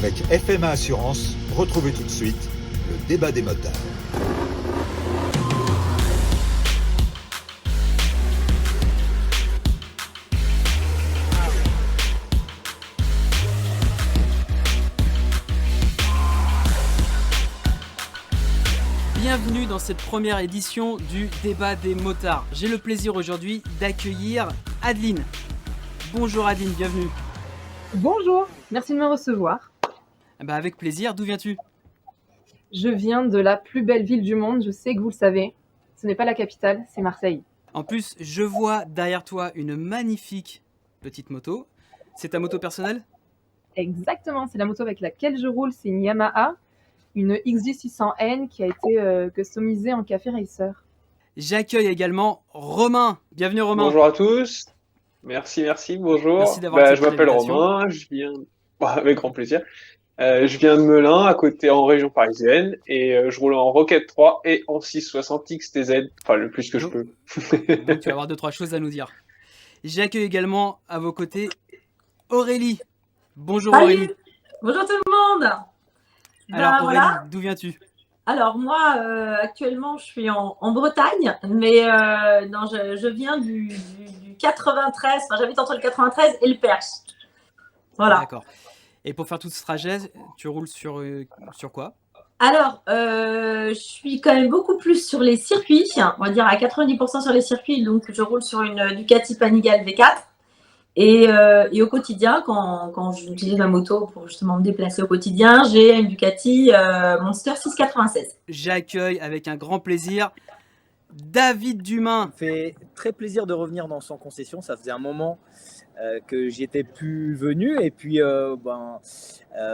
Avec FMA Assurance, retrouvez tout de suite le débat des motards. Bienvenue dans cette première édition du débat des motards. J'ai le plaisir aujourd'hui d'accueillir Adeline. Bonjour Adeline, bienvenue. Bonjour, merci de me recevoir. Avec plaisir, d'où viens-tu ? Je viens de la plus belle ville du monde, je sais que vous le savez. Ce n'est pas la capitale, c'est Marseille. En plus, je vois derrière toi une magnifique petite moto. C'est ta moto personnelle ? Exactement, c'est la moto avec laquelle je roule, c'est une Yamaha, une XJ600N qui a été customisée en café racer. J'accueille également Romain. Bienvenue Romain. Bonjour à tous. Merci, bonjour. Merci d'avoir accepté je m'appelle l'invitation. Romain, avec grand plaisir. Je viens de Melun, à côté en région parisienne, et je roule en Rocket 3 et en 660 XTZ, enfin le plus que je peux. Donc tu vas avoir 2-3 choses à nous dire. J'accueille également à vos côtés Aurélie. Bonjour Salut. Aurélie. Bonjour tout le monde. Alors Aurélie, Voilà. d'où viens-tu ? Alors moi, actuellement, je suis en Bretagne, mais non, je viens du 93, enfin j'habite entre le 93 et le Perche. Voilà. D'accord. Et pour faire tout ce trajet, tu roules sur quoi ? Alors, je suis quand même beaucoup plus sur les circuits, on va dire à 90% sur les circuits, donc je roule sur une Ducati Panigale V4. Et au quotidien, quand j'utilise ma moto pour justement me déplacer au quotidien, j'ai une Ducati Monster 696. J'accueille avec un grand plaisir David Dumain. Ça me fait très plaisir de revenir dans Sans Concession. Ça faisait un moment que j'y étais plus venu. Et puis,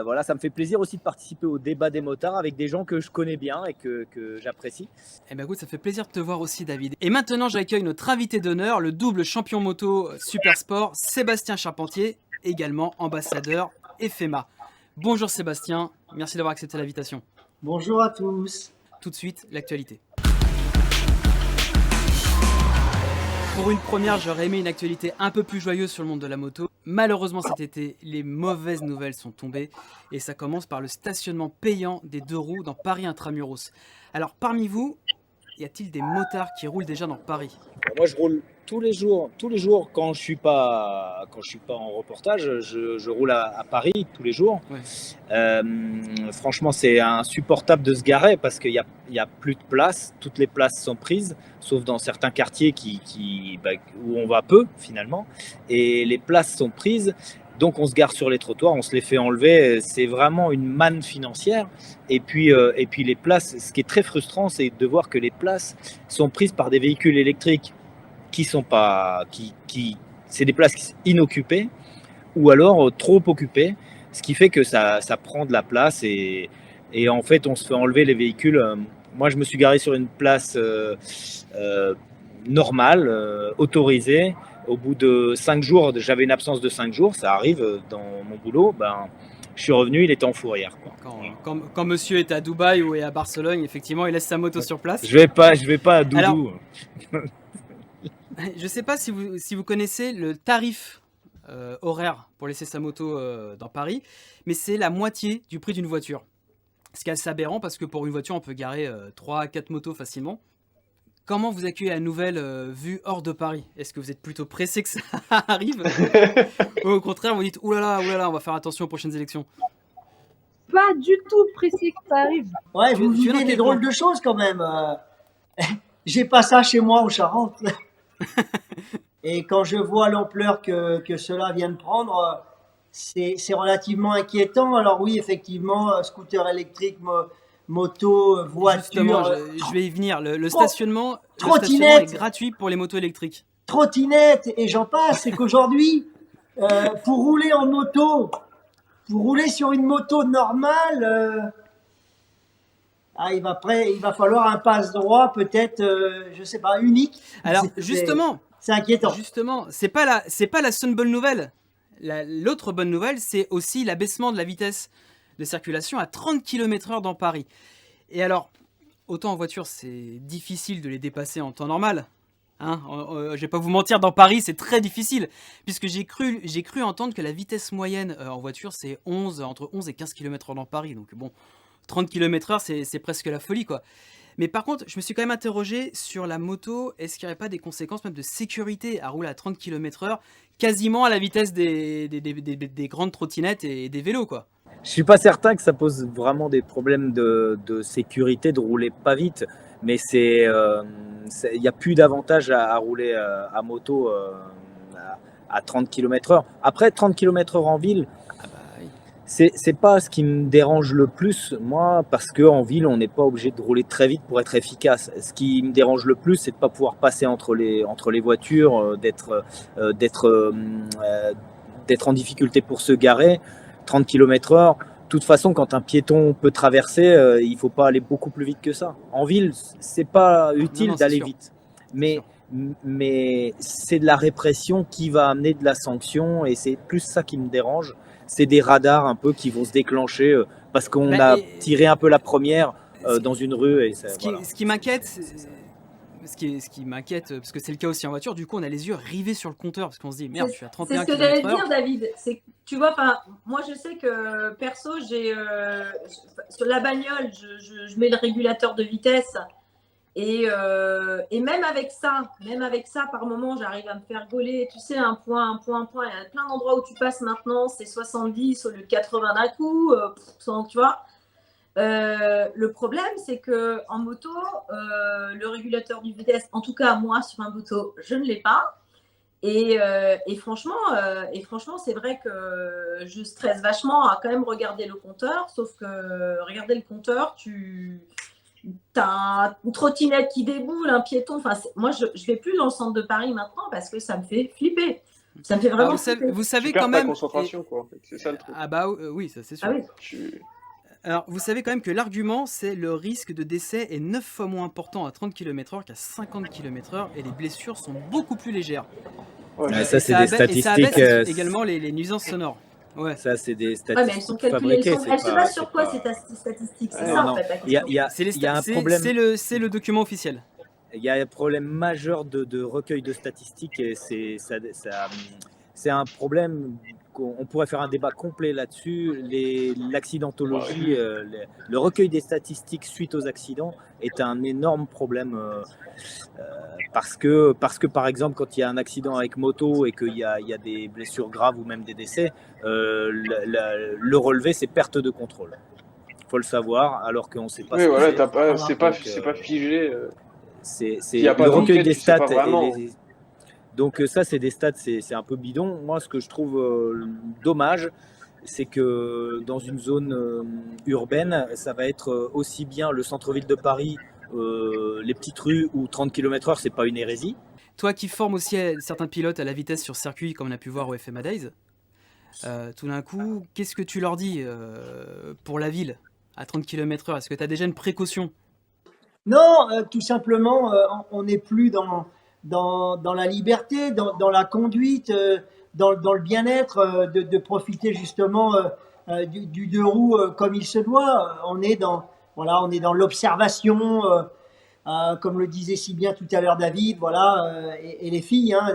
voilà, ça me fait plaisir aussi de participer au débat des motards avec des gens que je connais bien et que j'apprécie. Eh bien écoute, ça fait plaisir de te voir aussi David. Et maintenant, j'accueille notre invité d'honneur, le double champion moto Super Sport, Sébastien Charpentier, également ambassadeur FMA. Bonjour Sébastien, merci d'avoir accepté l'invitation. Bonjour à tous. Tout de suite, l'actualité. Pour une première, j'aurais aimé une actualité un peu plus joyeuse sur le monde de la moto. Malheureusement cet été, les mauvaises nouvelles sont tombées et ça commence par le stationnement payant des 2 roues dans Paris Intramuros. Alors parmi vous, y a-t-il des motards qui roulent déjà dans Paris ? Moi, je roule tous les jours quand je suis pas en reportage. Je roule à Paris tous les jours. Ouais. Franchement, c'est insupportable de se garer parce qu'il y a plus de place. Toutes les places sont prises, sauf dans certains quartiers où on va peu finalement. Et les places sont prises. Donc on se gare sur les trottoirs, on se les fait enlever, c'est vraiment une manne financière. Et puis les places, ce qui est très frustrant, c'est de voir que les places sont prises par des véhicules électriques qui sont pas, c'est des places inoccupées ou alors trop occupées, ce qui fait que ça prend de la place et en fait on se fait enlever les véhicules. Moi je me suis garé sur une place normale, autorisée. Au bout de 5 jours, j'avais une absence de 5 jours, ça arrive dans mon boulot, je suis revenu, il était en fourrière. Quand monsieur est à Dubaï ou est à Barcelone, effectivement, il laisse sa moto sur place. Je vais pas à Doudou. Alors, je ne sais pas si vous connaissez le tarif horaire pour laisser sa moto dans Paris, mais c'est la moitié du prix d'une voiture. Ce qui est assez aberrant parce que pour une voiture, on peut garer 3 à 4 motos facilement. Comment vous accueillez la nouvelle vue hors de Paris ? Est-ce que vous êtes plutôt pressé que ça arrive ? Ou au contraire, vous dites oulala, on va faire attention aux prochaines élections ? Pas du tout pressé que ça arrive. Ouais, vous Tu viens vivez dans des quel drôles coin ? de choses quand même. J'ai pas ça chez moi aux Charentes. Et quand je vois l'ampleur que cela vient de prendre, c'est relativement inquiétant. Alors oui, effectivement, scooter électrique, moto, voiture. Justement, je vais y venir. Le stationnement Trottinette. est gratuit pour les motos électriques. Trottinette et j'en passe. C'est qu'aujourd'hui, pour rouler en moto, pour rouler sur une moto normale, il va falloir un passe-droit peut-être, je sais pas, unique. Alors justement, c'est inquiétant. Justement, c'est pas la seule bonne nouvelle. L'autre bonne nouvelle, c'est aussi l'abaissement de la vitesse de circulation à 30 km/h dans Paris. Et alors, autant en voiture, c'est difficile de les dépasser en temps normal. Hein, je vais pas vous mentir, dans Paris, c'est très difficile, puisque j'ai cru entendre que la vitesse moyenne en voiture, c'est entre 11 et 15 km/h dans Paris. Donc bon, 30 km/h, c'est presque la folie, quoi. Mais par contre, je me suis quand même interrogé sur la moto. Est-ce qu'il n'y aurait pas des conséquences même de sécurité à rouler à 30 km/h, quasiment à la vitesse des grandes trottinettes et des vélos, quoi? Je suis pas certain que ça pose vraiment des problèmes de sécurité de rouler pas vite, mais il n'y a plus d'avantage à rouler à moto à 30 km/h. Après, 30 km/h en ville, Ah bah oui. c'est pas ce qui me dérange le plus, moi, parce qu'en ville, on n'est pas obligé de rouler très vite pour être efficace. Ce qui me dérange le plus, c'est de ne pas pouvoir passer entre les voitures, d'être en difficulté pour se garer. 30 km/h, de toute façon, quand un piéton peut traverser, il ne faut pas aller beaucoup plus vite que ça. En ville, c'est pas utile Non, c'est d'aller sûr. vite. C'est Mais sûr. mais c'est de la répression qui va amener de la sanction, et c'est plus ça qui me dérange. C'est des radars un peu qui vont se déclencher parce qu'on Bah, a tiré un peu la première ce dans une rue, et ce voilà. qui m'inquiète, ce qui m'inquiète, parce que c'est le cas aussi en voiture, du coup on a les yeux rivés sur le compteur, parce qu'on se dit merde, je suis à C'est 31 ce que j'allais te km/h. dire, David. C'est, tu vois, moi je sais que perso, sur la bagnole, je mets le régulateur de vitesse. Et même avec ça, par moment, j'arrive à me faire gauler. Tu sais, un point. Il y a plein d'endroits où tu passes maintenant, c'est 70 au lieu de 80 d'un coup. Tu vois. Le problème, c'est que en moto, le régulateur du vitesse, en tout cas moi sur un moto, je ne l'ai pas. Et franchement, c'est vrai que je stresse vachement à quand même regarder le compteur. Sauf que regarder le compteur, t'as une trottinette qui déboule, un piéton. Enfin, moi, je vais plus dans le centre de Paris maintenant parce que ça me fait flipper. Ça me fait Alors vraiment flipper. vous savez Tu perds quand ta même. concentration, quoi, en fait. C'est ça le truc. Ah bah oui, ça c'est sûr. Ah oui. Alors vous savez quand même que l'argument, c'est le risque de décès est 9 fois moins important à 30 km/h qu'à 50 km/h, et les blessures sont beaucoup plus légères. Ouais. Ouais, ça, Et c'est ça des abaisse statistiques. également les nuisances sonores. Ouais. Ça, c'est des Ouais, mais elles sont statistiques calculées. fabriquées. Elles se basent sur c'est quoi pas- ces statistiques? C'est Non, ça, non. en fait, la Il y a, question. il y a- C'est il y a un problème. c'est le document officiel. Il y a un problème majeur de recueil de statistiques, et c'est un problème qu'on pourrait faire un débat complet là-dessus. L'accidentologie, le recueil des statistiques suite aux accidents est un énorme problème parce que par exemple, quand il y a un accident avec moto et qu'il y a des blessures graves ou même des décès, le relevé, c'est perte de contrôle. Il faut le savoir, alors qu'on ne sait pas Oui, ce que voilà, c'est. c'est pas figé. C'est S'il y a pas le recueil d'enquête, des tu sais pas stats. vraiment. Donc ça, c'est des stats, c'est un peu bidon. Moi, ce que je trouve dommage, c'est que dans une zone urbaine, ça va être aussi bien le centre-ville de Paris, les petites rues où 30 km/h, c'est pas une hérésie. Toi qui formes aussi certains pilotes à la vitesse sur circuit, comme on a pu voir au FMA Days, tout d'un coup, qu'est-ce que tu leur dis pour la ville à 30 km/h? Est-ce que tu as déjà une précaution? Non, tout simplement, on n'est plus dans la liberté, dans la conduite, dans le bien-être, de profiter justement du deux roues comme il se doit. On est dans l'observation, comme le disait si bien tout à l'heure David, voilà, et les filles, hein,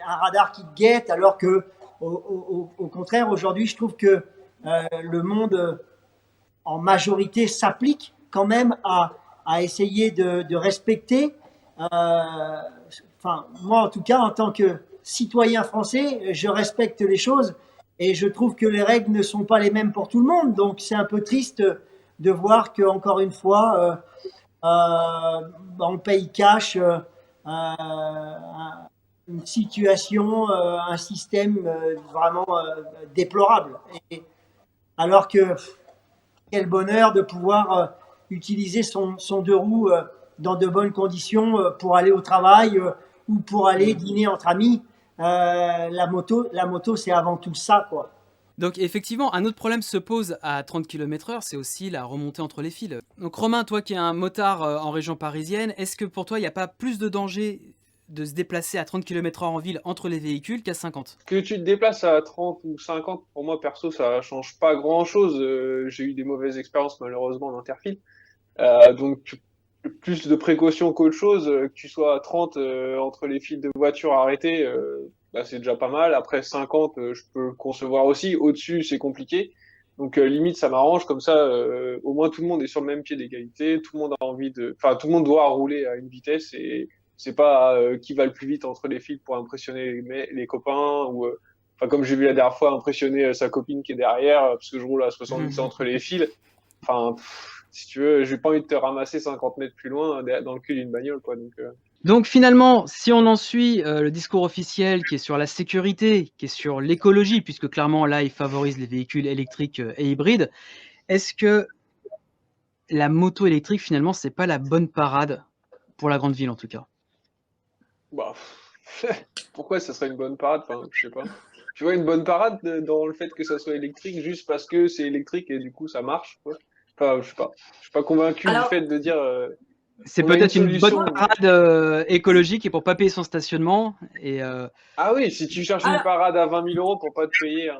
un radar qui te guette, alors que au contraire, aujourd'hui, je trouve que le monde en majorité s'applique quand même à essayer de respecter. Enfin, moi, en tout cas, en tant que citoyen français, je respecte les choses et je trouve que les règles ne sont pas les mêmes pour tout le monde. Donc, c'est un peu triste de voir que, encore une fois, on paye cash une situation, un système vraiment déplorable. Et, alors que quel bonheur de pouvoir utiliser son deux roues dans de bonnes conditions pour aller au travail ou pour aller dîner entre amis. La moto, c'est avant tout ça, quoi. Donc effectivement, un autre problème se pose à 30 km/h, c'est aussi la remontée entre les fils. Donc Romain, toi qui es un motard en région parisienne, est-ce que pour toi, il n'y a pas plus de danger de se déplacer à 30 km/h en ville entre les véhicules qu'à 50? Que tu te déplaces à 30 ou 50, pour moi, perso, ça change pas grand-chose. J'ai eu des mauvaises expériences, malheureusement, en interfile. Donc, plus de précautions qu'autre chose. Que tu sois à 30 entre les files de voitures arrêtées, bah, c'est déjà pas mal. Après 50, je peux le concevoir aussi. Au-dessus, c'est compliqué. Donc limite, ça m'arrange. Comme ça, au moins tout le monde est sur le même pied d'égalité. Tout le monde a envie de, enfin tout le monde doit rouler à une vitesse et c'est pas qui va le plus vite entre les files pour impressionner les copains ou enfin comme j'ai vu la dernière fois impressionner sa copine qui est derrière parce que je roule à 70 entre les files. Enfin, si tu veux, j'ai pas envie de te ramasser 50 mètres plus loin dans le cul d'une bagnole, quoi. Donc finalement, si on en suit le discours officiel qui est sur la sécurité, qui est sur l'écologie, puisque clairement là, il favorise les véhicules électriques et hybrides, est-ce que la moto électrique, finalement, c'est pas la bonne parade pour la grande ville, en tout cas? Bah, pourquoi ça serait une bonne parade? Enfin, je sais pas. Tu vois une bonne parade dans le fait que ça soit électrique juste parce que c'est électrique et du coup ça marche, quoi. Enfin, je sais pas. Je suis pas convaincu du Alors- fait de dire C'est on a peut-être une solution. bonne parade écologique et pour pas payer son stationnement. Et Ah oui, si tu cherches une Alors- parade à 20 000 € pour pas te payer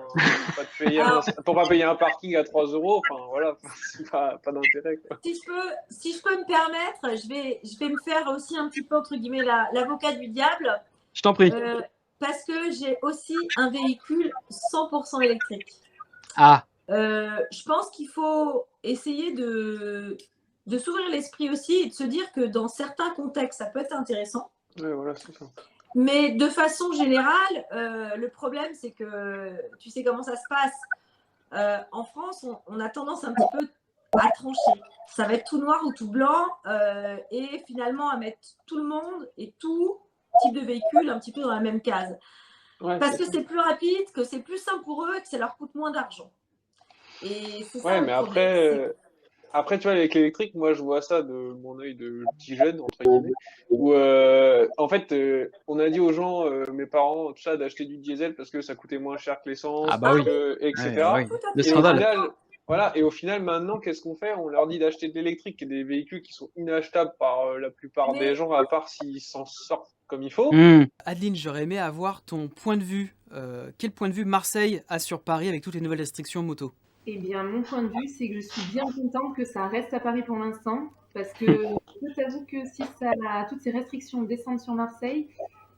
pour pas payer un parking à 3 euros, enfin voilà, c'est pas d'intérêt, quoi. Si je peux me permettre, je vais me faire aussi un petit peu, entre guillemets, l'avocat du diable, je t'en prie. parce que j'ai aussi un véhicule 100% électrique. Ah, Je pense qu'il faut essayer de s'ouvrir l'esprit aussi et de se dire que dans certains contextes, ça peut être intéressant. Ouais, voilà, c'est ça. Mais de façon générale, le problème, c'est que tu sais comment ça se passe. En France, on a tendance un petit peu à trancher. Ça va être tout noir ou tout blanc et finalement à mettre tout le monde et tout type de véhicule un petit peu dans la même case. Ouais, Parce que ça. c'est plus rapide, que c'est plus simple pour eux et que ça leur coûte moins d'argent. Et c'est ça Ouais, le mais problème. après, tu vois, avec l'électrique, moi, je vois ça de mon œil de petit jeune, entre guillemets, où, en fait, on a dit aux gens, mes parents, tout ça, d'acheter du diesel parce que ça coûtait moins cher que l'essence, Ah bah oui. etc. Ouais, Tout à le fait. Et au scandale. final, voilà, et au final, maintenant, qu'est-ce qu'on fait? On leur dit d'acheter de l'électrique et des véhicules qui sont inachetables par la plupart Mais- des gens, à part s'ils s'en sortent comme il faut. Adeline, j'aurais aimé avoir ton point de vue. Quel point de vue Marseille a sur Paris avec toutes les nouvelles restrictions moto? Eh bien, mon point de vue, c'est que je suis bien contente que ça reste à Paris pour l'instant, parce que je t'avoue que si toutes ces restrictions descendent sur Marseille,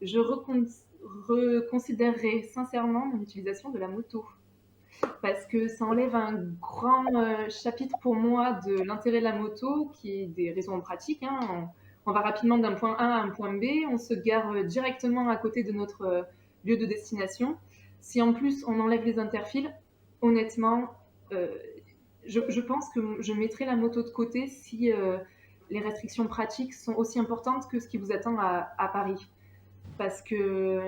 je reconsidérerais sincèrement mon utilisation de la moto. Parce que ça enlève un grand chapitre pour moi de l'intérêt de la moto, qui est des raisons pratiques, hein. On va rapidement d'un point A à un point B, on se gare directement à côté de notre lieu de destination. Si en plus on enlève les interfiles, honnêtement, je pense que je mettrai la moto de côté si les restrictions pratiques sont aussi importantes que ce qui vous attend à Paris. Parce que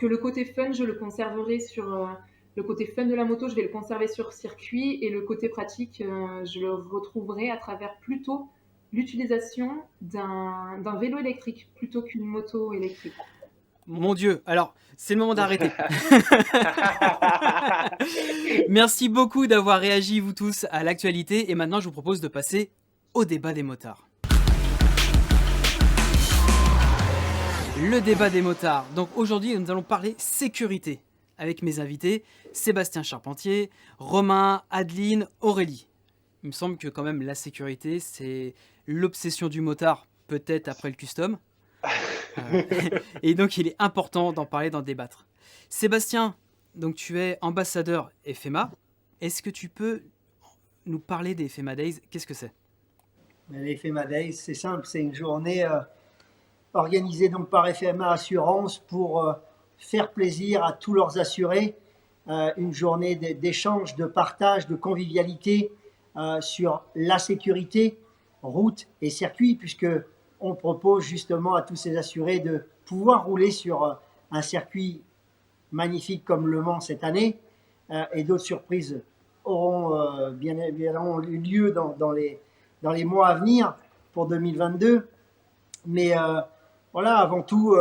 le côté fun, je le conserverai sur le côté fun de la moto, je vais le conserver sur circuit, et le côté pratique, je le retrouverai à travers plutôt l'utilisation d'un vélo électrique plutôt qu'une moto électrique. Mon Dieu, alors c'est le moment d'arrêter. Merci beaucoup d'avoir réagi, vous tous, à l'actualité. Et maintenant, je vous propose de passer au débat des motards. Le débat des motards. Donc aujourd'hui, nous allons parler sécurité avec mes invités Sébastien Charpentier, Romain, Adeline, Aurélie. Il me semble que quand même la sécurité, c'est l'obsession du motard, peut-être après le custom. Et donc il est important d'en parler, d'en débattre. Sébastien, donc tu es ambassadeur FEMA. Est-ce que tu peux nous parler des FEMA Days? Qu'est-ce que c'est? Les FEMA Days, c'est simple, c'est une journée organisée donc par FEMA Assurance pour faire plaisir à tous leurs assurés. Une journée d'échange, de partage, de convivialité sur la sécurité, route et circuit, puisque on propose justement à tous ces assurés de pouvoir rouler sur un circuit magnifique comme Le Mans cette année, et d'autres surprises auront bien évidemment eu lieu dans les mois à venir pour 2022. Mais voilà, avant tout,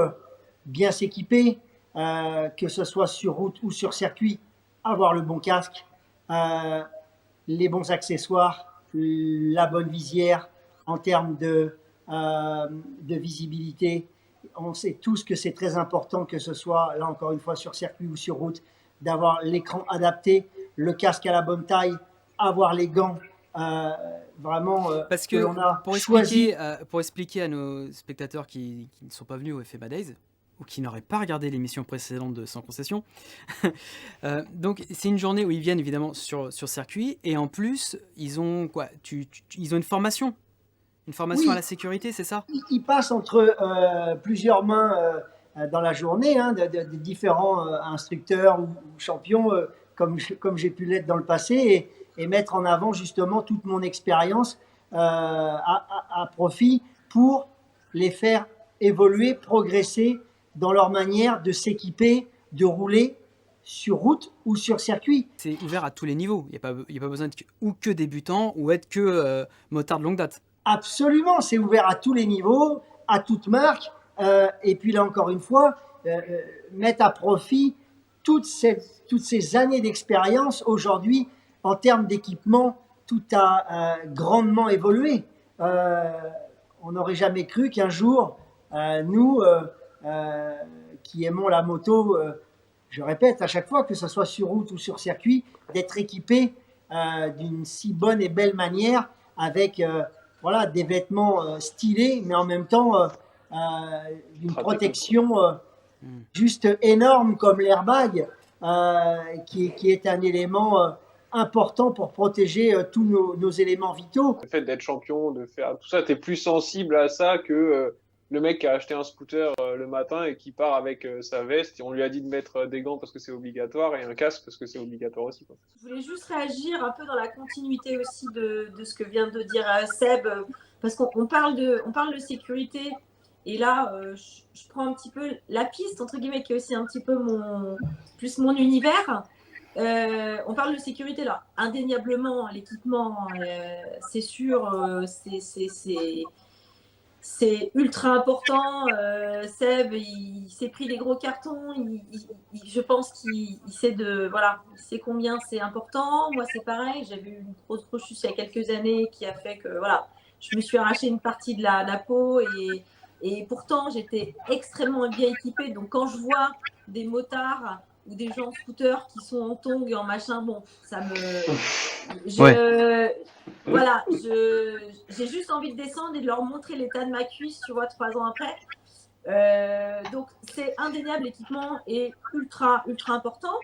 bien s'équiper, que ce soit sur route ou sur circuit, avoir le bon casque, les bons accessoires, la bonne visière en termes de visibilité. On sait tous que c'est très important, que ce soit, là encore une fois, sur circuit ou sur route, d'avoir l'écran adapté, le casque à la bonne taille, avoir les gants vraiment Parce que que l'on a pour choisi. expliquer à nos spectateurs qui ne sont pas venus au FEMA Days ou qui n'auraient pas regardé l'émission précédente de Sans Concession, donc c'est une journée où ils viennent évidemment sur circuit et en plus ils ont quoi ils ont une formation Oui. à la sécurité, c'est ça? Il passe entre plusieurs mains dans la journée, hein, de différents instructeurs ou champions, comme j'ai pu l'être dans le passé, et mettre en avant justement toute mon expérience à profit pour les faire évoluer, progresser dans leur manière de s'équiper, de rouler sur route ou sur circuit. C'est ouvert à tous les niveaux. Il n'y a pas besoin d'être ou que débutant ou être que motard de longue date. Absolument, c'est ouvert à tous les niveaux, à toute marque. Et puis là, encore une fois, mettre à profit toutes ces années d'expérience. Aujourd'hui, en termes d'équipement, tout a grandement évolué. On n'aurait jamais cru qu'un jour, nous, qui aimons la moto, je répète à chaque fois, que ce soit sur route ou sur circuit, d'être équipés d'une si bonne et belle manière avec voilà, des vêtements stylés, mais en même temps d'une protection juste énorme comme l'airbag, qui est un élément important pour protéger tous nos éléments vitaux. Le fait d'être champion, de faire tout ça, tu es plus sensible à ça que le mec qui a acheté un scooter le matin et qui part avec sa veste et on lui a dit de mettre des gants parce que c'est obligatoire et un casque parce que c'est obligatoire aussi, quoi. Je voulais juste réagir un peu dans la continuité aussi de ce que vient de dire Seb, parce qu'on parle de sécurité, et là, je prends un petit peu la piste, entre guillemets, qui est aussi un petit peu mon univers. On parle de sécurité là. Indéniablement, l'équipement, c'est sûr, c'est ultra important. Seb, il s'est pris des gros cartons. Je pense qu'il sait il sait combien c'est important. Moi, c'est pareil. J'avais eu une grosse chute il y a quelques années qui a fait que je me suis arraché une partie de la peau et pourtant j'étais extrêmement bien équipée. Donc quand je vois des motards ou des gens en scooter qui sont en tongs et en machin, bon, ça me... Voilà, j'ai juste envie de descendre et de leur montrer l'état de ma cuisse, tu vois, 3 ans après. Donc, c'est indéniable, l'équipement est ultra, ultra important.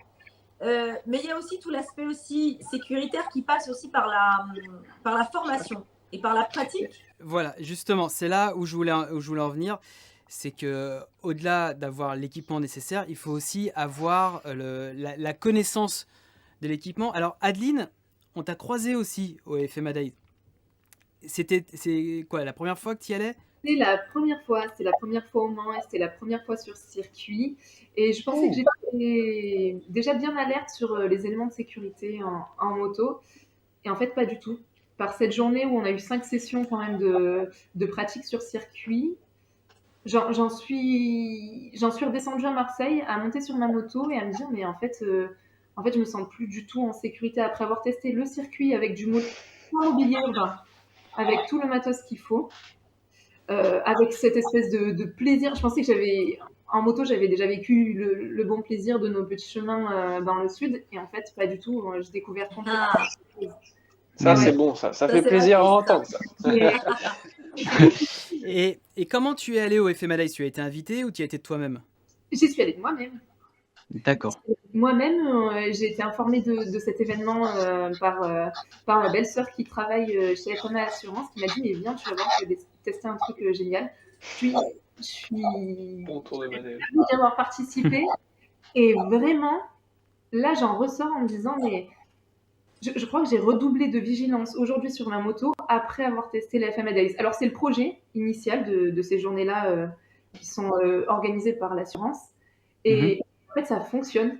Mais il y a aussi tout l'aspect aussi sécuritaire qui passe aussi par la formation et par la pratique. Voilà, justement, c'est là où je voulais en venir. C'est que au-delà d'avoir l'équipement nécessaire, il faut aussi avoir la connaissance de l'équipement. Alors, Adeline, on t'a croisé aussi au FEMA Days. C'est quoi, la première fois que tu y allais? C'était la première fois au Mans et c'était la première fois sur circuit. Et je pensais que j'étais déjà bien alerte sur les éléments de sécurité en moto. Et en fait, pas du tout. Par cette journée où on a eu 5 sessions quand même de pratique sur circuit, j'en suis redescendue à Marseille, à monter sur ma moto et à me dire, mais en fait, je me sens plus du tout en sécurité après avoir testé le circuit avec du mobilier urbain, avec tout le matos qu'il faut, avec cette espèce de plaisir. Je pensais que en moto, j'avais déjà vécu le bon plaisir de nos petits chemins dans le sud, et en fait, pas du tout. J'ai découvert complètement. Ça, c'est bon, ça fait plaisir à entendre, ça. Et comment tu es allé au FEMA Days? Tu as été invité ou tu y as été de toi-même? J'y suis allée de moi-même. D'accord. Moi-même, j'ai été informée de cet événement par ma belle-sœur qui travaille chez FMA Assurance, qui m'a dit, mais viens, tu vas voir, tu vas tester un truc génial. Je suis Bon tour de manège. ravie d'avoir participé. Et vraiment, là, j'en ressors en me disant, mais je crois que j'ai redoublé de vigilance aujourd'hui sur ma moto après avoir testé la FMA Days. Alors, c'est le projet initial de ces journées-là qui sont organisées par l'assurance. Et en fait, ça fonctionne.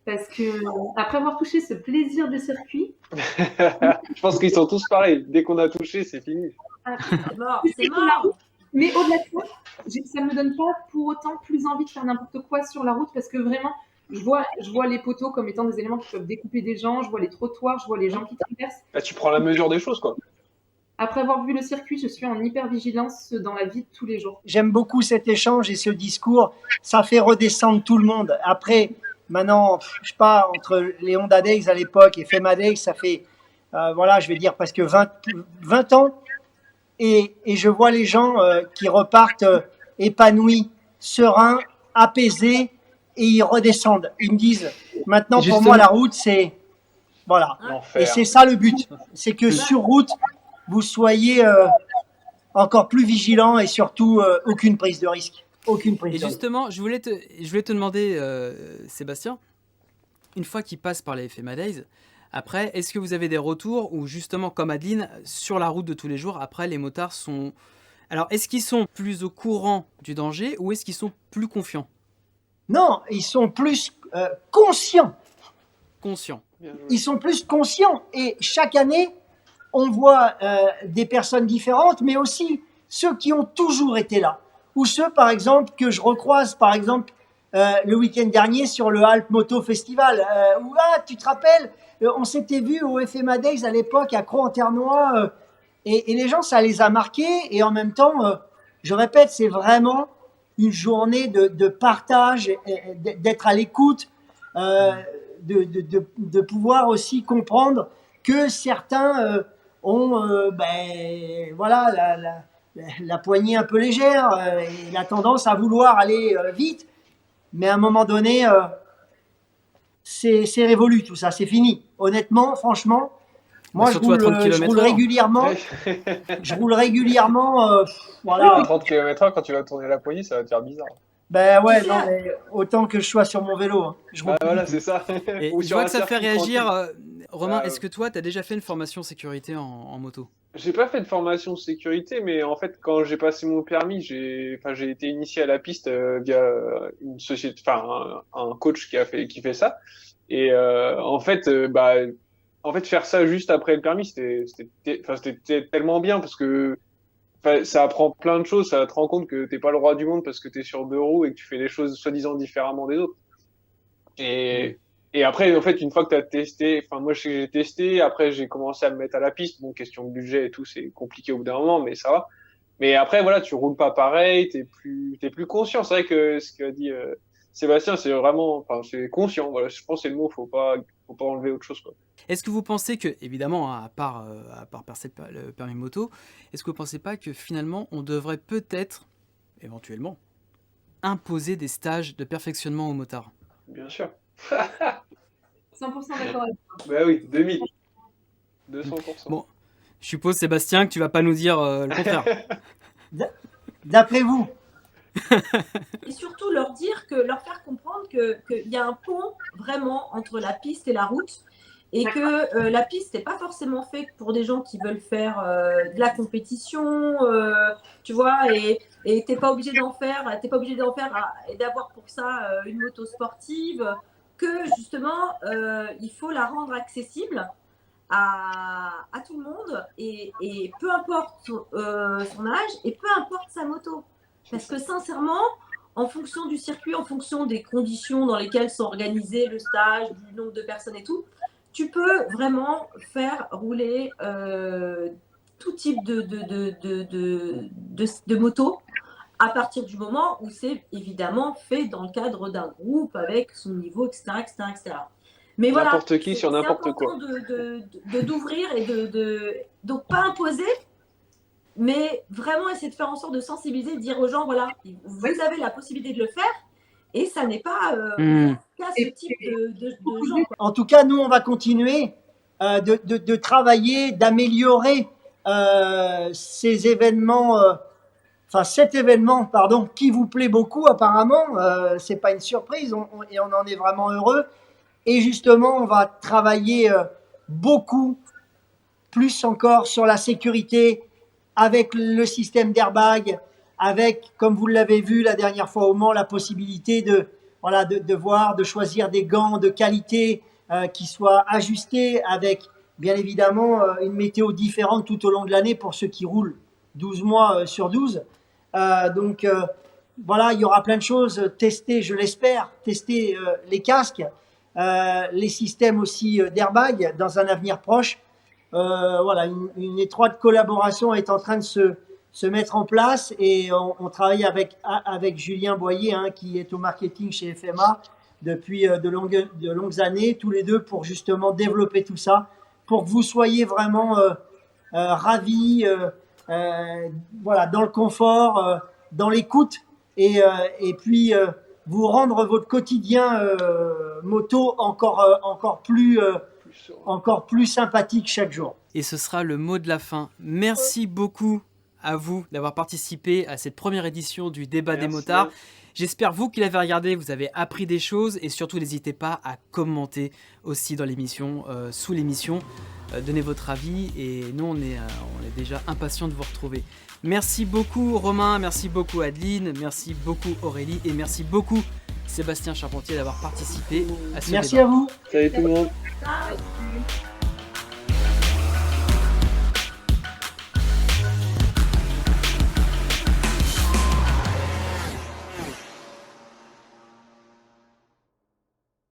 Parce que après avoir touché ce plaisir de circuit... Je pense qu'ils sont tous pareils. Dès qu'on a touché, c'est fini. C'est mort. Mais au-delà de ça, ça ne me donne pas pour autant plus envie de faire n'importe quoi sur la route parce que vraiment, je vois les poteaux comme étant des éléments qui peuvent découper des gens, je vois les trottoirs, je vois les gens qui traversent. Bah, tu prends la mesure des choses, quoi. Après avoir vu le circuit, je suis en hyper-vigilance dans la vie de tous les jours. J'aime beaucoup cet échange et ce discours. Ça fait redescendre tout le monde. Après, maintenant, je sais pas, entre les Honda Days à l'époque et FEMA Days, ça fait voilà, je vais dire presque 20 ans, et je vois les gens qui repartent épanouis, sereins, apaisés, et ils redescendent. Ils me disent, maintenant pour moi la route c'est, voilà, et L'enfer. c'est ça le but, c'est que sur route vous soyez encore plus vigilant et surtout aucune prise de risque. Aucune prise Et de risque. justement, je voulais te demander, Sébastien, une fois qu'il passe par les FMA Days, après, est-ce que vous avez des retours ou justement, comme Adeline, sur la route de tous les jours, après, les motards sont... Alors, est-ce qu'ils sont plus au courant du danger ou est-ce qu'ils sont plus confiants? Non, ils sont plus conscients. Conscients. Bien joué. Ils sont plus conscients. Et chaque année, on voit des personnes différentes, mais aussi ceux qui ont toujours été là. Ou ceux, par exemple, que je recroise, par exemple, le week-end dernier sur le Alp Moto Festival. Où, tu te rappelles, on s'était vu au FMA Days à l'époque à Crans-en-Ternois. Et les gens, ça les a marqués. Et en même temps, je répète, c'est vraiment une journée de partage, d'être à l'écoute, de pouvoir aussi comprendre que certains ont voilà, la poignée un peu légère et la tendance à vouloir aller vite. Mais à un moment donné, c'est révolu tout ça, c'est fini. Honnêtement, franchement, moi surtout à 30 je km/h. roule régulièrement. Je roule régulièrement. À Voilà. 30 km/h, quand tu vas tourner la poignée, ça va te faire bizarre. Ben ouais, Tu sais, non, mais autant que je sois sur mon vélo. Hein. Je roule Ah, plus voilà, vite. c'est ça. Et Ou je sur vois un que ça te fait circuit réagir. tranquille. Romain, Bah, est-ce que toi, tu as déjà fait une formation sécurité en moto? J'ai pas fait de formation de sécurité, mais en fait, quand j'ai passé mon permis, j'ai été initié à la piste via une société, enfin un coach qui fait ça. Et en fait, faire ça juste après le permis, c'était tellement bien parce que ça apprend plein de choses. Ça te rend compte que t'es pas le roi du monde parce que t'es sur deux roues et que tu fais les choses soi-disant différemment des autres. Et après, en fait, une fois que tu as testé, enfin, moi, je sais que j'ai testé, après, j'ai commencé à me mettre à la piste. Bon, question de budget et tout, c'est compliqué au bout d'un moment, mais ça va. Mais après, voilà, tu roules pas pareil, t'es plus conscient. C'est vrai que ce qu'a dit Sébastien, c'est vraiment, enfin, c'est conscient. Voilà, je pense que c'est le mot, faut pas enlever autre chose, quoi. Est-ce que vous pensez que, évidemment, à part passer le permis moto, est-ce que vous pensez pas que finalement, on devrait peut-être, éventuellement, imposer des stages de perfectionnement aux motards? Bien sûr. 100% d'accord avec toi. Bah oui, 2000. 200%. Bon, je suppose, Sébastien, que tu vas pas nous dire le contraire. D'après vous, Et surtout leur faire comprendre qu'il y a un pont vraiment entre la piste et la route et que la piste n'est pas forcément faite pour des gens qui veulent faire de la compétition, tu vois, et t'es pas obligé d'en faire et d'avoir pour ça une moto sportive, que justement il faut la rendre accessible à tout le monde et peu importe son âge et peu importe sa moto. Parce que sincèrement, en fonction du circuit, en fonction des conditions dans lesquelles sont organisés le stage, du nombre de personnes et tout, tu peux vraiment faire rouler tout type de moto à partir du moment où c'est évidemment fait dans le cadre d'un groupe avec son niveau, etc. etc. Mais voilà, N'importe qui sur n'importe quoi. c'est important d'ouvrir et donc pas imposer, mais vraiment essayer de faire en sorte de sensibiliser, de dire aux gens, voilà, vous avez la possibilité de le faire, et ça n'est pas qu'à ce type de gens. Quoi. en tout cas, nous, on va continuer de travailler, d'améliorer ces événements, cet événement, pardon, qui vous plaît beaucoup apparemment. C'est pas une surprise et on en est vraiment heureux. Et justement, on va travailler beaucoup plus encore sur la sécurité avec le système d'airbag, avec, comme vous l'avez vu la dernière fois au Mans, la possibilité de choisir des gants de qualité qui soient ajustés avec, bien évidemment, une météo différente tout au long de l'année pour ceux qui roulent 12 mois sur 12. Voilà, il y aura plein de choses testées, je l'espère, tester les casques, les systèmes aussi d'airbag dans un avenir proche. Voilà, une étroite collaboration est en train de se mettre en place et on travaille avec Julien Boyer, qui est au marketing chez FMA depuis de longues années, tous les deux pour justement développer tout ça, pour que vous soyez vraiment ravis, voilà, dans le confort, dans l'écoute, et puis vous rendre votre quotidien moto encore plus sympathique chaque jour. Et ce sera le mot de la fin. Merci beaucoup à vous d'avoir participé à cette première édition du débat des motards. J'espère, vous qui l'avez regardé, vous avez appris des choses, et surtout n'hésitez pas à commenter aussi dans l'émission, sous l'émission. Donnez votre avis, et nous on est déjà impatients de vous retrouver. Merci beaucoup Romain, merci beaucoup Adeline, merci beaucoup Aurélie, et merci beaucoup Sébastien Charpentier d'avoir participé à ce débat. Merci à vous. Salut tout le monde. Merci.